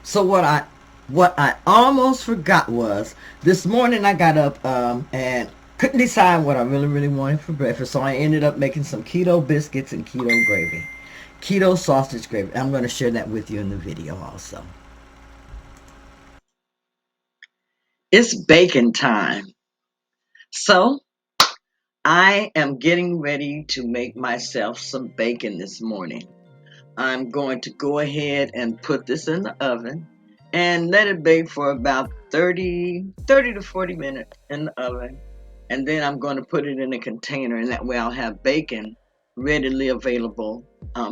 So what I almost forgot was this morning I got up and couldn't decide what I really wanted for breakfast, so I ended up making some keto biscuits and keto gravy, keto sausage gravy. I'm going to share that with you in the video also. It's bacon time. So I am getting ready to make myself some bacon this morning. I'm going to go ahead and put this in the oven and let it bake for about 30 to 40 minutes in the oven. And then I'm going to put it in a container, and that way I'll have bacon readily available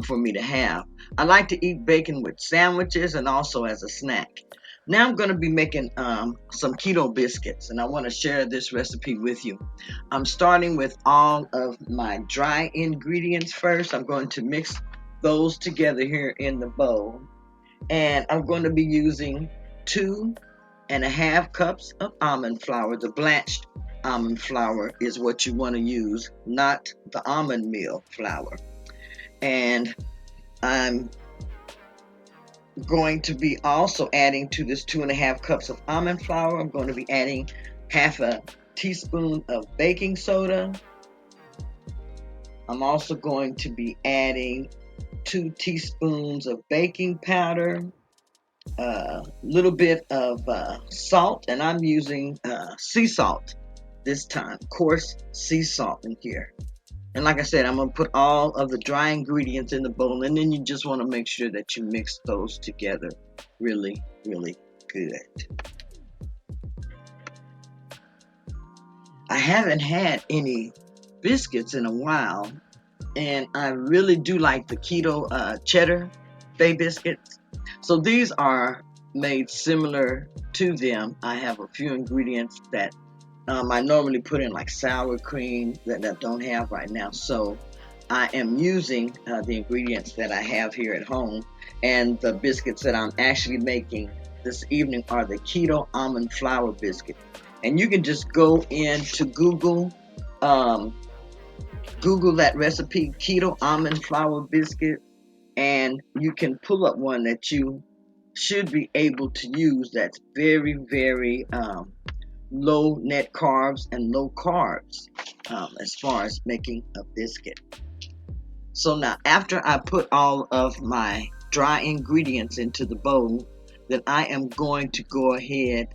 for me to have. I like to eat bacon with sandwiches and also as a snack. Now I'm going to be making some keto biscuits, and I want to share this recipe with you. I'm starting with all of my dry ingredients first. I'm going to mix those together here in the bowl. And I'm going to be using 2.5 cups of almond flour. The blanched almond flour is what you want to use, not the almond meal flour. And I'm going to be also adding to this 2.5 cups of almond flour, I'm going to be adding half a teaspoon of baking soda. I'm also going to be adding 2 teaspoons of baking powder, a little bit of salt, and I'm using sea salt this time, coarse sea salt in here. And like I said, I'm going to put all of the dry ingredients in the bowl, and then you just want to make sure that you mix those together really good. I haven't had any biscuits in a while, and I really do like the keto cheddar bay biscuits. So these are made similar to them. I have a few ingredients that I normally put in, like sour cream, that I don't have right now. So I am using the ingredients that I have here at home. And the biscuits that I'm actually making this evening are the keto almond flour biscuit. And you can just go into um, Google that recipe, keto almond flour biscuit, and you can pull up one that you should be able to use that's very low net carbs and low carbs as far as making a biscuit. So now, after I put all of my dry ingredients into the bowl, then I am going to go ahead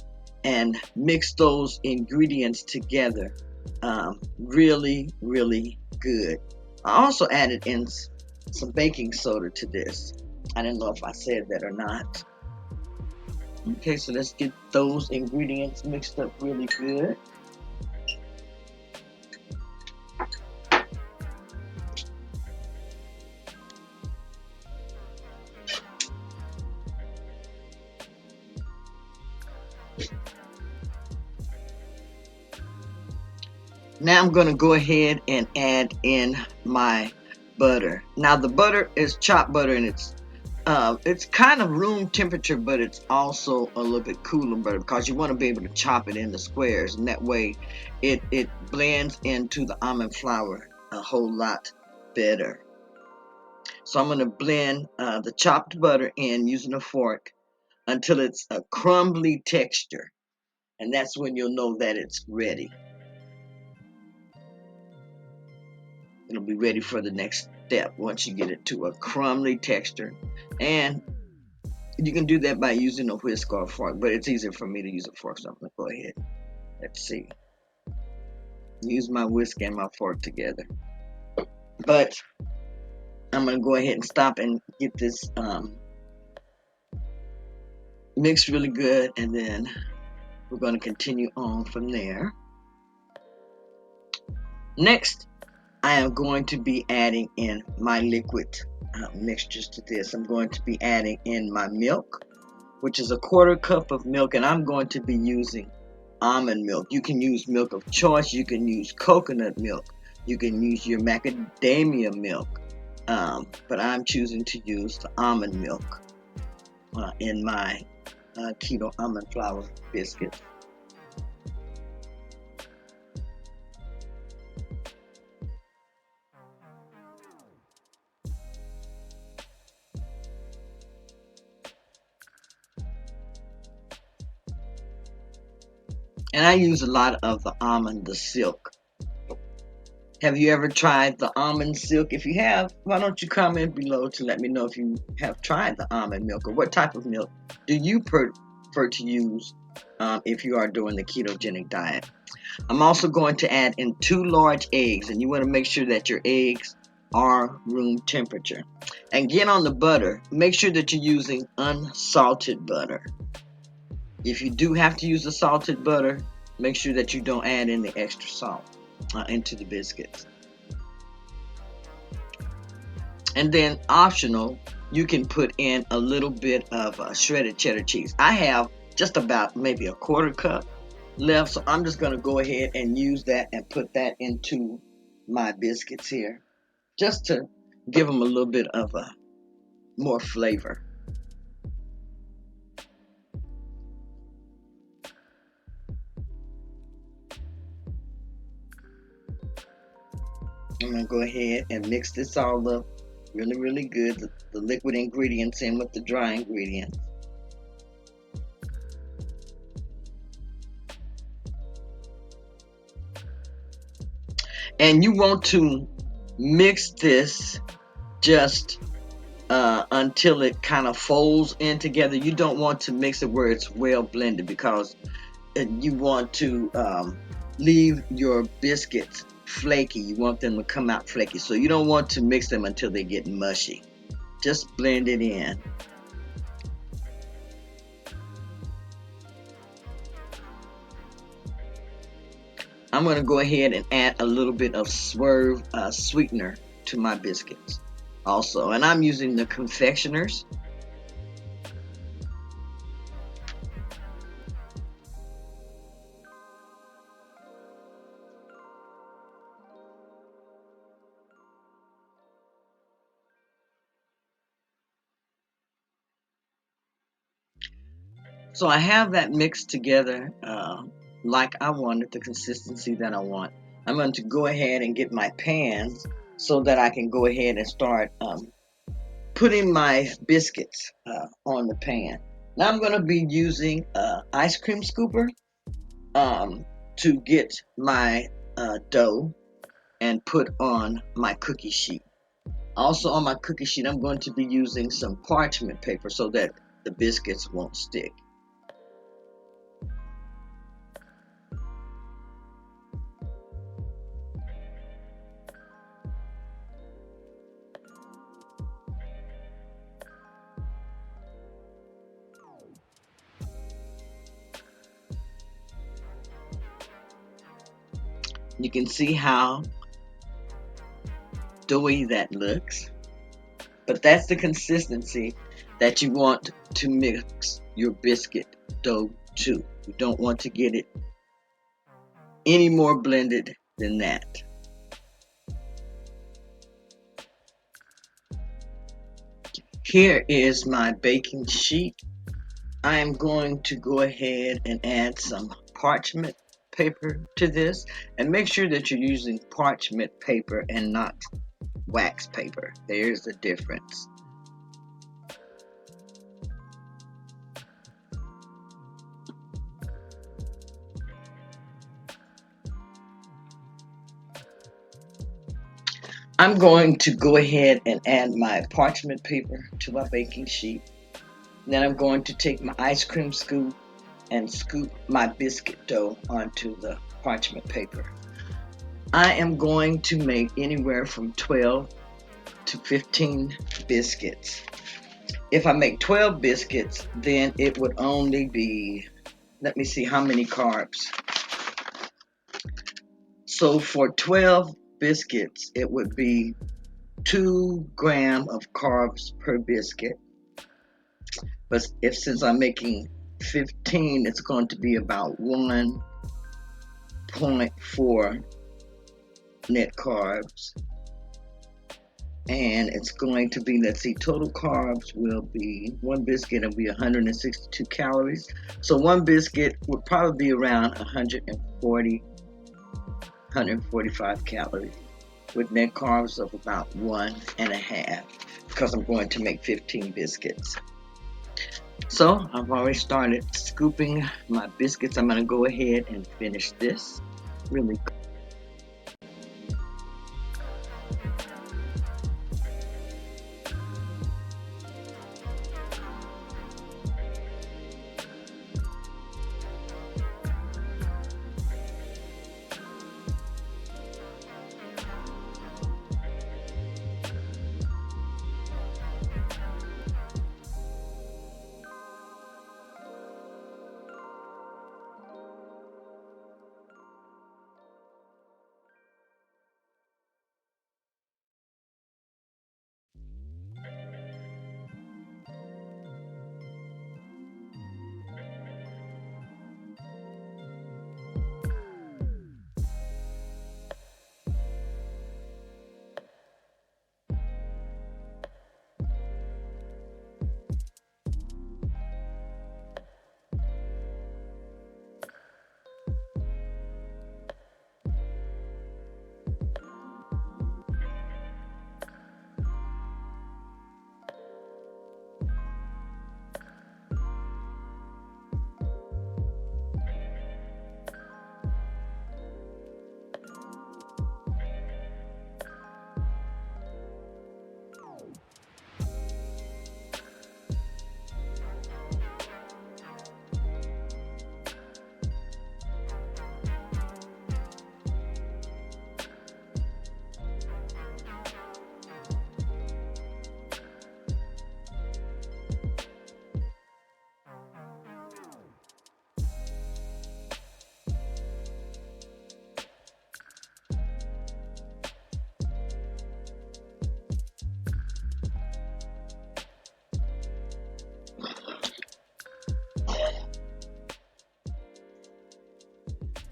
and mix those ingredients together really good. I also added in some baking soda to this. I didn't know if I said that or not. Okay, so let's get those ingredients mixed up really good. Now I'm going to go ahead and add in my butter. Now the butter is chopped butter, and it's kind of room temperature, but it's also a little bit cooler butter because you want to be able to chop it into squares, and that way it blends into the almond flour a whole lot better. So I'm going to blend the chopped butter in using a fork until it's a crumbly texture, and that's when you'll know that it's ready. It'll be ready for the next step once you get it to a crumbly texture. And you can do that by using a whisk or a fork, but it's easier for me to use a fork, so I'm going to go ahead. Let's see. Use my whisk and my fork together. But I'm going to go ahead and stop and get this mixed really good, and then we're going to continue on from there. Next, I am going to be adding in my liquid mixtures to this. I'm going to be adding in my milk, which is a 1/4 cup of milk, and I'm going to be using almond milk. You can use milk of choice. You can use coconut milk. You can use your macadamia milk, but I'm choosing to use the almond milk in my keto almond flour biscuit. And I use a lot of the almond, the silk. Have you ever tried the almond silk? If you have, why don't you comment below to let me know if you have tried the almond milk, or what type of milk do you prefer to use if you are doing the ketogenic diet. I'm also going to add in 2 large eggs, and you want to make sure that your eggs are room temperature. And get on the butter. Make sure that you're using unsalted butter. If you do have to use the salted butter, make sure that you don't add in the extra salt into the biscuits. And then optional, you can put in a little bit of shredded cheddar cheese. I have just about maybe a 1/4 cup left, so I'm just going to go ahead and use that and put that into my biscuits here, just to give them a little bit of a more flavor. I'm going to go ahead and mix this all up really good, the liquid ingredients in with the dry ingredients. And you want to mix this just until it kind of folds in together. You don't want to mix it where it's well blended, because you want to leave your biscuits flaky. You want them to come out flaky. So you don't want to mix them until they get mushy. Just blend it in. I'm going to go ahead and add a little bit of Swerve sweetener to my biscuits also. And I'm using the confectioners. So I have that mixed together like I wanted, the consistency that I want. I'm going to go ahead and get my pans so that I can go ahead and start putting my biscuits on the pan. Now I'm going to be using ice cream scooper to get my dough and put on my cookie sheet. Also on my cookie sheet, I'm going to be using some parchment paper so that the biscuits won't stick. You can see how doughy that looks, but that's the consistency that you want to mix your biscuit dough to. You don't want to get it any more blended than that. Here is my baking sheet. I am going to go ahead and add some parchment paper to this, and make sure that you're using parchment paper and not wax paper. There's the difference. I'm going to go ahead and add my parchment paper to my baking sheet. Then I'm going to take my ice cream scoop and scoop my biscuit dough onto the parchment paper. I am going to make anywhere from 12 to 15 biscuits. If I make 12 biscuits, then it would only be, let me see how many carbs. So for 12 biscuits, it would be 2 grams of carbs per biscuit. But since I'm making 15, it's going to be about 1.4 net carbs. And it's going to be, let's see, total carbs will be, one biscuit will be 162 calories. So one biscuit would probably be around 145 calories, with net carbs of about 1.5, because I'm going to make 15 biscuits. So I've already started scooping my biscuits. I'm going to go ahead and finish this really quick.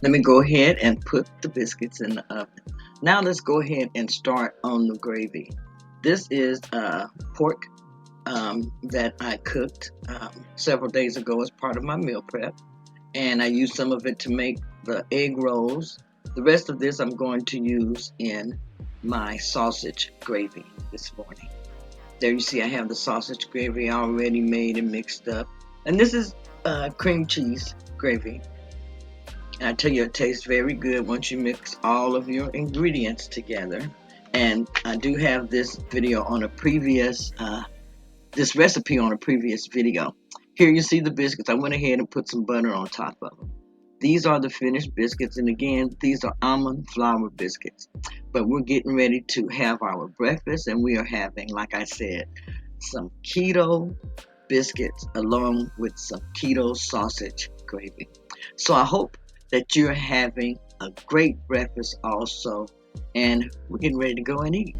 Let me go ahead and put the biscuits in the oven. Now let's go ahead and start on the gravy. This is pork that I cooked several days ago as part of my meal prep. And I used some of it to make the egg rolls. The rest of this I'm going to use in my sausage gravy this morning. There you see I have the sausage gravy already made and mixed up. And this is cream cheese gravy. And I tell you, it tastes very good once you mix all of your ingredients together. And I do have this video on a previous, this recipe on a previous video. Here you see the biscuits. I went ahead and put some butter on top of them. These are the finished biscuits. And again, these are almond flour biscuits. But we're getting ready to have our breakfast. And we are having, like I said, some keto biscuits along with some keto sausage gravy. So I hope that you're having a great breakfast also, and we're getting ready to go and eat.